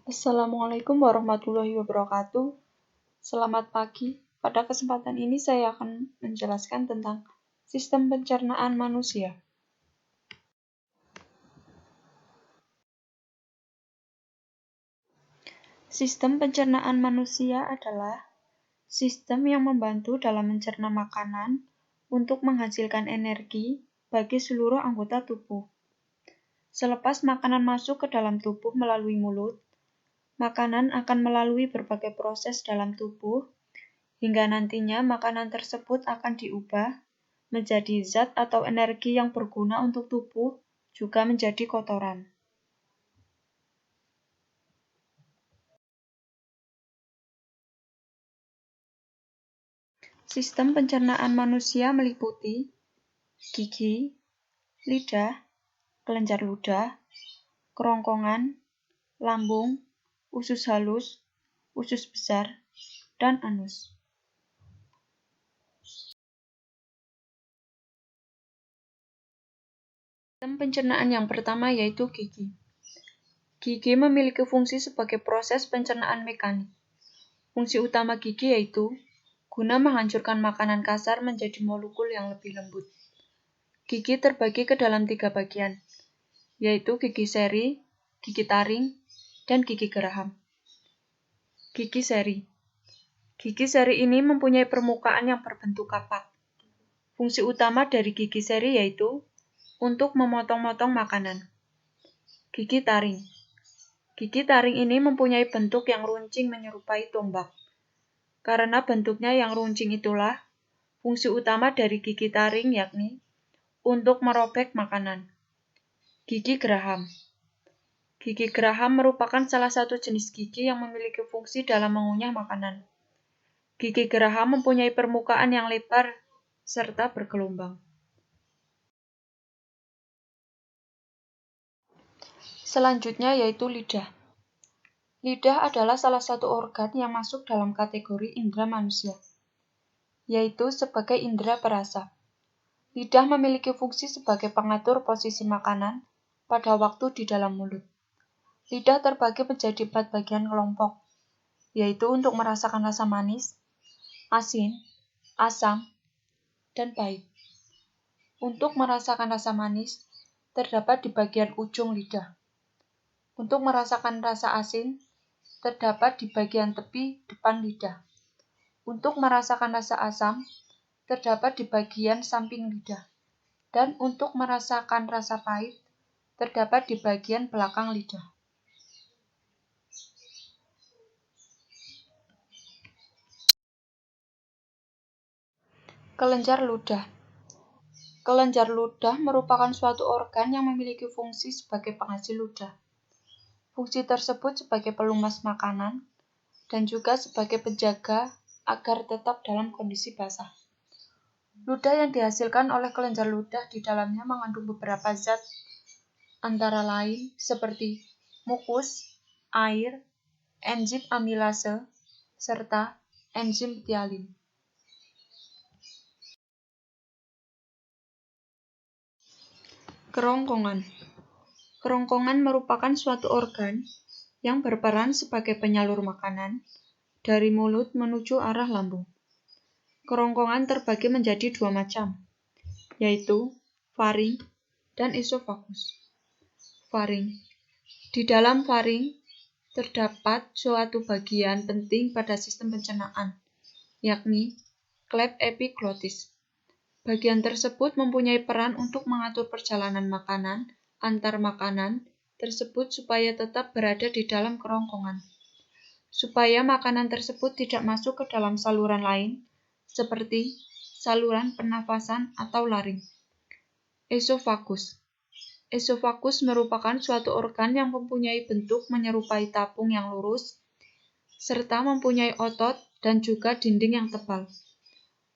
Assalamualaikum warahmatullahi wabarakatuh. Selamat pagi. Pada kesempatan ini saya akan menjelaskan tentang sistem pencernaan manusia. Sistem pencernaan manusia adalah sistem yang membantu dalam mencerna makanan untuk menghasilkan energi bagi seluruh anggota tubuh. Selepas makanan masuk ke dalam tubuh melalui mulut, makanan akan melalui berbagai proses dalam tubuh hingga nantinya makanan tersebut akan diubah menjadi zat atau energi yang berguna untuk tubuh, juga menjadi kotoran. Sistem pencernaan manusia meliputi gigi, lidah, kelenjar ludah, kerongkongan, lambung, usus halus, usus besar, dan anus. Sistem pencernaan yang pertama yaitu gigi. Gigi memiliki fungsi sebagai proses pencernaan mekanik. Fungsi utama gigi yaitu guna menghancurkan makanan kasar menjadi molekul yang lebih lembut. Gigi terbagi ke dalam 3 bagian, yaitu gigi seri, gigi taring, dan gigi geraham. Gigi seri. Gigi seri ini mempunyai permukaan yang berbentuk kapak. Fungsi utama dari gigi seri yaitu untuk memotong-motong makanan. Gigi taring. Gigi taring ini mempunyai bentuk yang runcing menyerupai tombak. Karena bentuknya yang runcing itulah, fungsi utama dari gigi taring yakni untuk merobek makanan. Gigi geraham. Gigi geraham merupakan salah satu jenis gigi yang memiliki fungsi dalam mengunyah makanan. Gigi geraham mempunyai permukaan yang lebar serta bergelombang. Selanjutnya yaitu lidah. Lidah adalah salah satu organ yang masuk dalam kategori indera manusia, yaitu sebagai indera perasa. Lidah memiliki fungsi sebagai pengatur posisi makanan pada waktu di dalam mulut. Lidah terbagi menjadi 4 bagian kelompok, yaitu untuk merasakan rasa manis, asin, asam, dan pahit. Untuk merasakan rasa manis, terdapat di bagian ujung lidah. Untuk merasakan rasa asin, terdapat di bagian tepi depan lidah. Untuk merasakan rasa asam, terdapat di bagian samping lidah. Dan untuk merasakan rasa pahit, terdapat di bagian belakang lidah. Kelenjar ludah. Kelenjar ludah merupakan suatu organ yang memiliki fungsi sebagai penghasil ludah. Fungsi tersebut sebagai pelumas makanan dan juga sebagai penjaga agar tetap dalam kondisi basah. Ludah yang dihasilkan oleh kelenjar ludah di dalamnya mengandung beberapa zat antara lain seperti mukus, air, enzim amilase, serta enzim ptyalin. Kerongkongan. Kerongkongan merupakan suatu organ yang berperan sebagai penyalur makanan dari mulut menuju arah lambung. Kerongkongan terbagi menjadi 2 macam, yaitu faring dan esofagus. Faring. Di dalam faring terdapat suatu bagian penting pada sistem pencernaan, yakni klep epiglotis. Bagian tersebut mempunyai peran untuk mengatur perjalanan makanan antar makanan tersebut supaya tetap berada di dalam kerongkongan, supaya makanan tersebut tidak masuk ke dalam saluran lain, seperti saluran pernafasan atau laring. Esofagus. Esofagus merupakan suatu organ yang mempunyai bentuk menyerupai tabung yang lurus, serta mempunyai otot dan juga dinding yang tebal.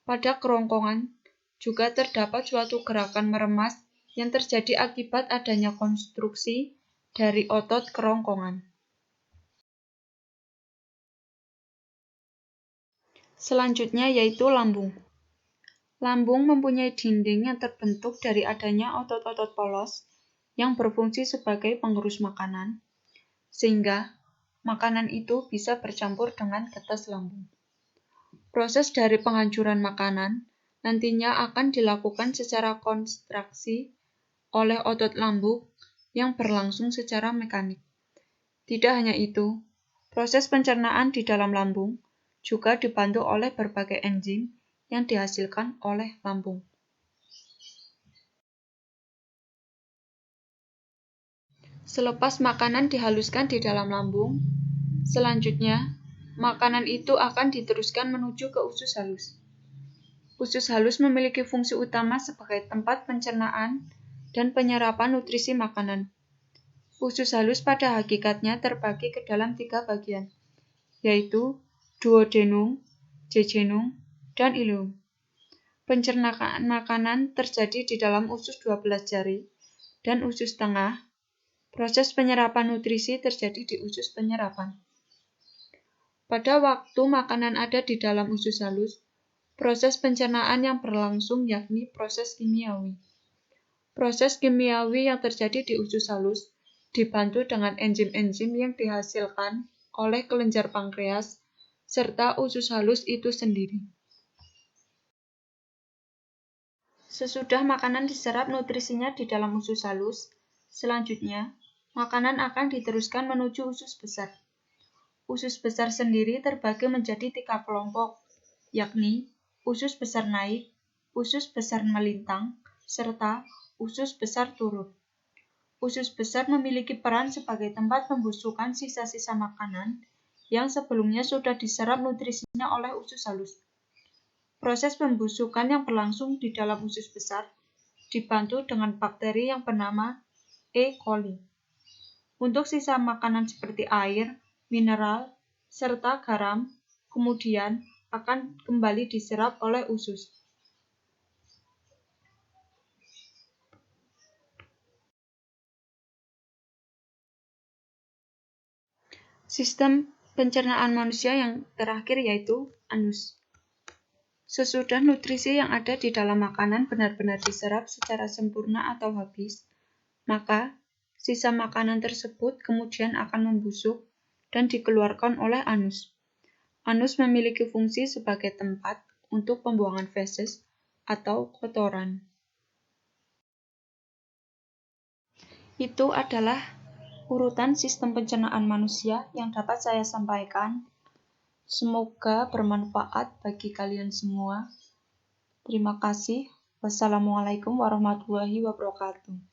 Pada kerongkongan juga terdapat suatu gerakan meremas yang terjadi akibat adanya konstruksi dari otot kerongkongan. Selanjutnya yaitu lambung. Lambung mempunyai dinding yang terbentuk dari adanya otot-otot polos yang berfungsi sebagai pengurus makanan, sehingga makanan itu bisa bercampur dengan getas lambung. Proses dari penghancuran makanan nantinya akan dilakukan secara kontraksi oleh otot lambung yang berlangsung secara mekanik. Tidak hanya itu, proses pencernaan di dalam lambung juga dibantu oleh berbagai enzim yang dihasilkan oleh lambung. Selepas makanan dihaluskan di dalam lambung, selanjutnya makanan itu akan diteruskan menuju ke usus halus. Usus halus memiliki fungsi utama sebagai tempat pencernaan dan penyerapan nutrisi makanan. Usus halus pada hakikatnya terbagi ke dalam 3 bagian, yaitu duodenum, jejunum, dan ileum. Pencernaan makanan terjadi di dalam usus 12 jari dan usus tengah. Proses penyerapan nutrisi terjadi di usus penyerapan. Pada waktu makanan ada di dalam usus halus, proses pencernaan yang berlangsung yakni proses kimiawi. Proses kimiawi yang terjadi di usus halus dibantu dengan enzim-enzim yang dihasilkan oleh kelenjar pankreas serta usus halus itu sendiri. Sesudah makanan diserap nutrisinya di dalam usus halus, selanjutnya makanan akan diteruskan menuju usus besar. Usus besar sendiri terbagi menjadi 3 kelompok, yakni usus besar naik, usus besar melintang, serta usus besar turun. Usus besar memiliki peran sebagai tempat pembusukan sisa-sisa makanan yang sebelumnya sudah diserap nutrisinya oleh usus halus. Proses pembusukan yang berlangsung di dalam usus besar dibantu dengan bakteri yang bernama E. coli. Untuk sisa makanan seperti air, mineral, serta garam, kemudian akan kembali diserap oleh usus. Sistem pencernaan manusia yang terakhir yaitu anus. Sesudah nutrisi yang ada di dalam makanan benar-benar diserap secara sempurna atau habis, maka sisa makanan tersebut kemudian akan membusuk dan dikeluarkan oleh anus. Anus memiliki fungsi sebagai tempat untuk pembuangan feses atau kotoran. Itu adalah urutan sistem pencernaan manusia yang dapat saya sampaikan. Semoga bermanfaat bagi kalian semua. Terima kasih. Wassalamualaikum warahmatullahi wabarakatuh.